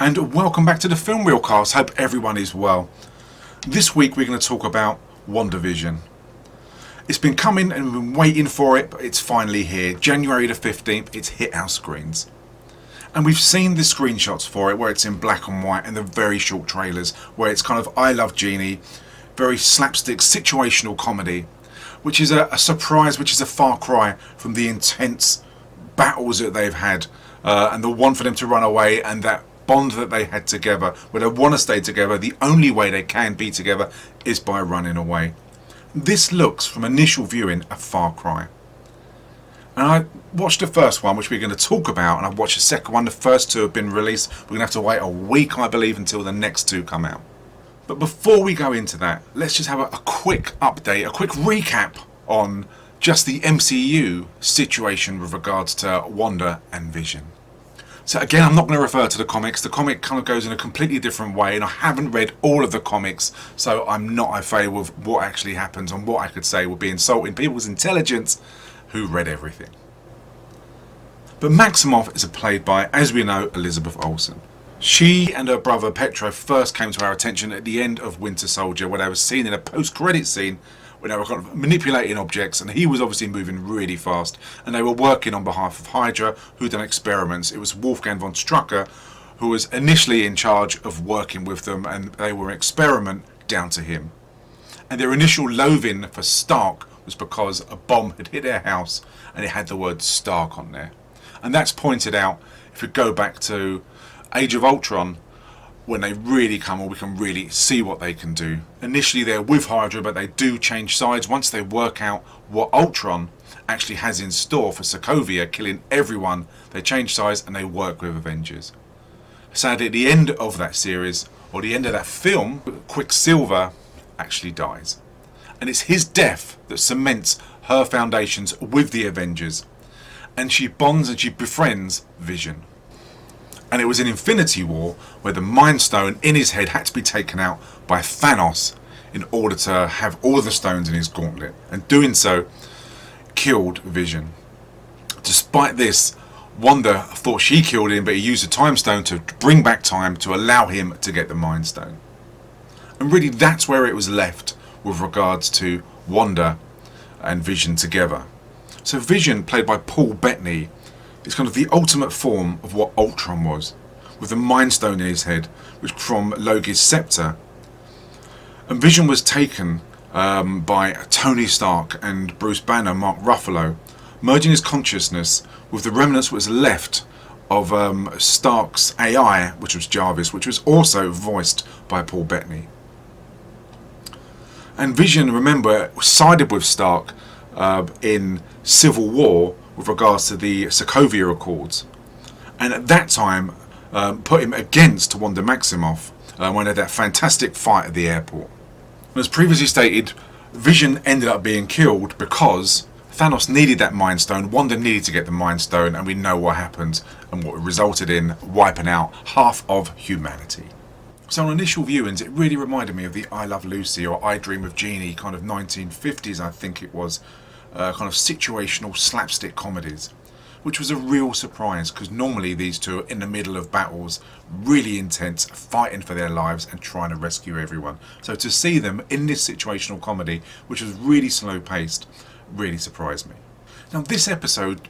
and welcome back to the Filmreelcast. Hope everyone is well. This week we're going to talk about Wandavision. It's been coming and we've been waiting for it, but it's finally here. January the 15th, it's hit our screens. And we've seen the screenshots for it where it's in black and white and the very short trailers where it's kind of I Love Genie, very slapstick situational comedy, which is a surprise, which is a far cry from the intense battles that they've had and the one for them to run away and that bond that they had together where they want to stay together. The only way they can be together is by running away. This looks from initial viewing a far cry, and I watched the first one, which we're going to talk about, and I watched the second one. The first two have been released. We're going to have to wait a week, I believe, until the next two come out. But before we go into that, let's just have a quick update, a quick recap on just the MCU situation with regards to Wanda and Vision. So again, I'm not going to refer to the comics. The comic kind of goes in a completely different way, and I haven't read all of the comics, so I'm not au fait with what actually happens, and what I could say would be insulting people's intelligence who read everything. But Maximoff is played by, as we know, Elizabeth Olsen. She and her brother Petro first came to our attention at the end of Winter Soldier, where they were seen in a post-credit scene when they were kind of manipulating objects, and he was obviously moving really fast, and they were working on behalf of Hydra, who done experiments. It was Wolfgang von Strucker who was initially in charge of working with them, and they were an experiment down to him. And their initial loathing for Stark was because a bomb had hit their house and it had the word Stark on there. And that's pointed out if we go back to Age of Ultron, when they really come on, we can really see what they can do. Initially they're with Hydra, but they do change sides once they work out what Ultron actually has in store for Sokovia, killing everyone. They change sides and they work with Avengers. Sadly, at the end of that series, or the end of that film, Quicksilver actually dies. And it's his death that cements her foundations with the Avengers. And she bonds and she befriends Vision. And it was in Infinity War where the Mind Stone in his head had to be taken out by Thanos in order to have all the stones in his gauntlet. And doing so, killed Vision. Despite this, Wanda thought she killed him, but he used the Time Stone to bring back time to allow him to get the Mind Stone. And really that's where it was left with regards to Wanda and Vision together. So Vision, played by Paul Bettany, is kind of the ultimate form of what Ultron was, with the Mind Stone in his head, which from Loki's scepter. And Vision was taken by Tony Stark and Bruce Banner, Mark Ruffalo, merging his consciousness with the remnants that was left of Stark's AI, which was Jarvis, which was also voiced by Paul Bettany. And Vision, remember, sided with Stark in Civil War with regards to the Sokovia Accords, and at that time put him against Wanda Maximoff when they had that fantastic fight at the airport. And as previously stated, Vision ended up being killed because Thanos needed that Mind Stone, Wanda needed to get the Mind Stone, and we know what happened and what resulted in wiping out half of humanity. So on initial viewings, it really reminded me of the I Love Lucy or I Dream of Jeannie kind of 1950s, I think it was, kind of situational slapstick comedies, which was a real surprise because normally these two are in the middle of battles, really intense, fighting for their lives and trying to rescue everyone. So to see them in this situational comedy, which was really slow paced, really surprised me. Now this episode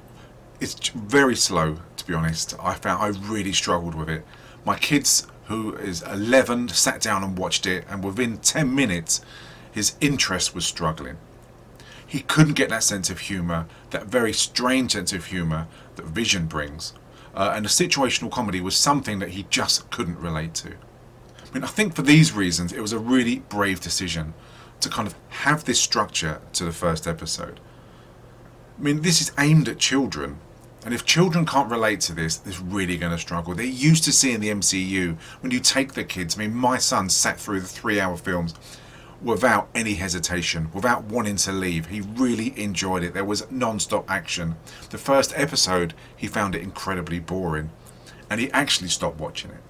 is very slow, to be honest. I found I really struggled with it. My kids, who is 11, sat down and watched it, and within 10 minutes his interest was struggling. He couldn't get that sense of humour, that very strange sense of humour that Vision brings. And the situational comedy was something that he just couldn't relate to. I mean, I think for these reasons, it was a really brave decision to kind of have this structure to the first episode. I mean, this is aimed at children. And if children can't relate to this, they're really going to struggle. They're used to seeing the MCU when you take the kids. I mean, my son sat through the 3-hour films without any hesitation, without wanting to leave. He really enjoyed it. There was non-stop action. The first episode, he found it incredibly boring, and he actually stopped watching it.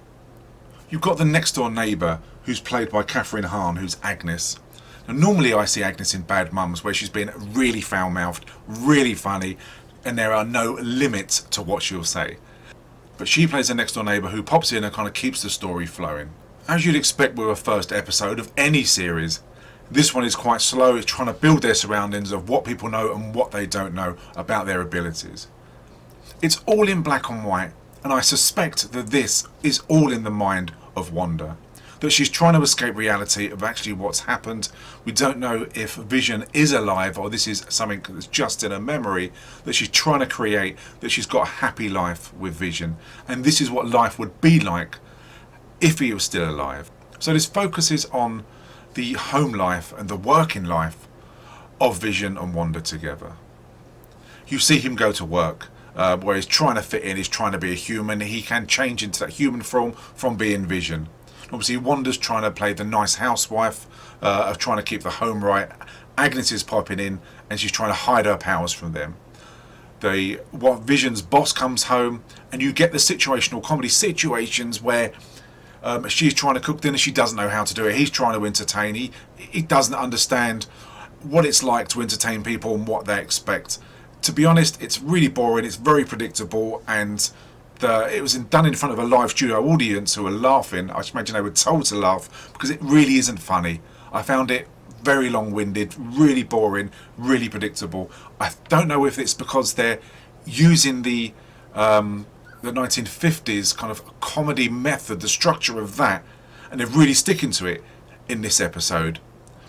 You've got the next door neighbour, who's played by Catherine Hahn, who's Agnes. Now, normally I see Agnes in Bad Mums, where she's been really foul-mouthed, really funny, and there are no limits to what she'll say. But she plays a next door neighbour who pops in and kind of keeps the story flowing. As you'd expect with a first episode of any series, this one is quite slow. It's trying to build their surroundings of what people know and what they don't know about their abilities. It's all in black and white, and I suspect that this is all in the mind of Wanda. That she's trying to escape reality of actually what's happened. We don't know if Vision is alive or this is something that's just in her memory that she's trying to create, that she's got a happy life with Vision. And this is what life would be like if he was still alive. So this focuses on the home life and the working life of Vision and Wanda together. You see him go to work where he's trying to fit in, he's trying to be a human. He can change into that human form from being Vision. Obviously Wanda's trying to play the nice housewife of trying to keep the home right. Agnes is popping in and she's trying to hide her powers from them. What Vision's boss comes home and you get the situational comedy situations where she's trying to cook dinner, she doesn't know how to do it. He's trying to entertain. He doesn't understand what it's like to entertain people and what they expect. To be honest, it's really boring, it's very predictable, and it was done in front of a live studio audience who were laughing. I imagine they were told to laugh because it really isn't funny. I found it very long-winded, really boring, really predictable. I don't know if it's because they're using the 1950s kind of comedy method, the structure of that, and they're really sticking to it in this episode.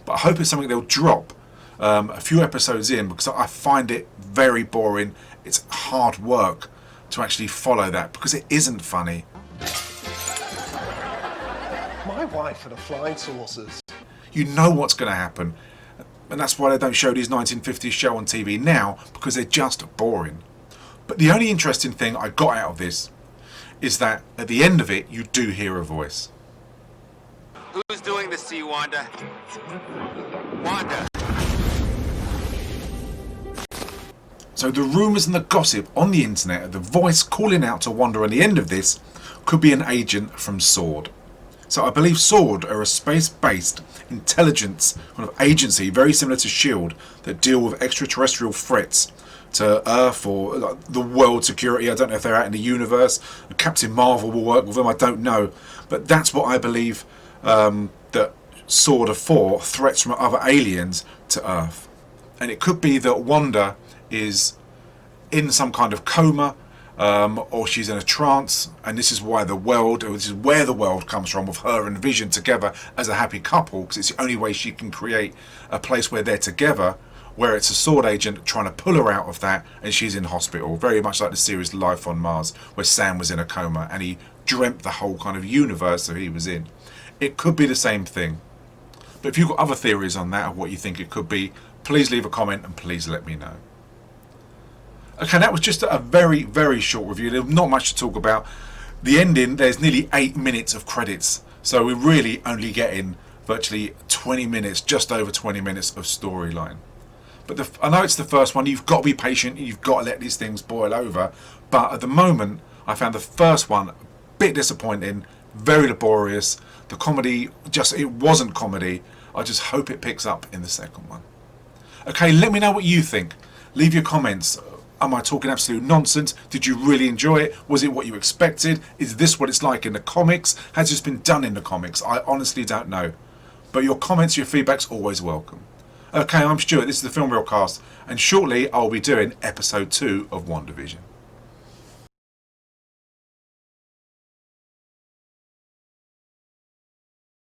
But I hope it's something they'll drop a few episodes in, because I find it very boring. It's hard work to actually follow that because it isn't funny. My wife and the flying saucers. You know what's going to happen, and that's why they don't show these 1950s show on TV now, because they're just boring. But the only interesting thing I got out of this is that at the end of it you do hear a voice. Who's doing this to you, Wanda? Wanda! So the rumours and the gossip on the internet, the voice calling out to Wanda at the end of this, could be an agent from SWORD. So I believe SWORD are a space-based intelligence kind of agency, very similar to S.H.I.E.L.D., that deal with extraterrestrial threats to Earth or like, the world security. I don't know if they're out in the universe. Captain Marvel will work with them, I don't know. But that's what I believe that SWORD are for, threats from other aliens to Earth. And it could be that Wanda is in some kind of coma, or she's in a trance, and this is why this is where the world comes from, with her and Vision together as a happy couple, because it's the only way she can create a place where they're together, where it's a SWORD agent trying to pull her out of that, and she's in hospital, very much like the series Life on Mars, where Sam was in a coma and he dreamt the whole kind of universe that he was in. It could be the same thing. But if you've got other theories on that, or what you think it could be, please leave a comment and please let me know. Okay, that was just a very, very short review. There's not much to talk about. The ending, there's nearly 8 minutes of credits. So we're really only getting virtually 20 minutes, just over 20 minutes of storyline. But I know it's the first one. You've got to be patient. You've got to let these things boil over. But at the moment, I found the first one a bit disappointing, very laborious. The comedy, it wasn't comedy. I just hope it picks up in the second one. Okay, let me know what you think. Leave your comments. Am I talking absolute nonsense? Did you really enjoy it? Was it what you expected? Is this what it's like in the comics? Has this been done in the comics? I honestly don't know. But your comments, your feedback's always welcome. Okay, I'm Stuart. This is the Filmreelcast, and shortly I'll be doing episode 2 of Wandavision.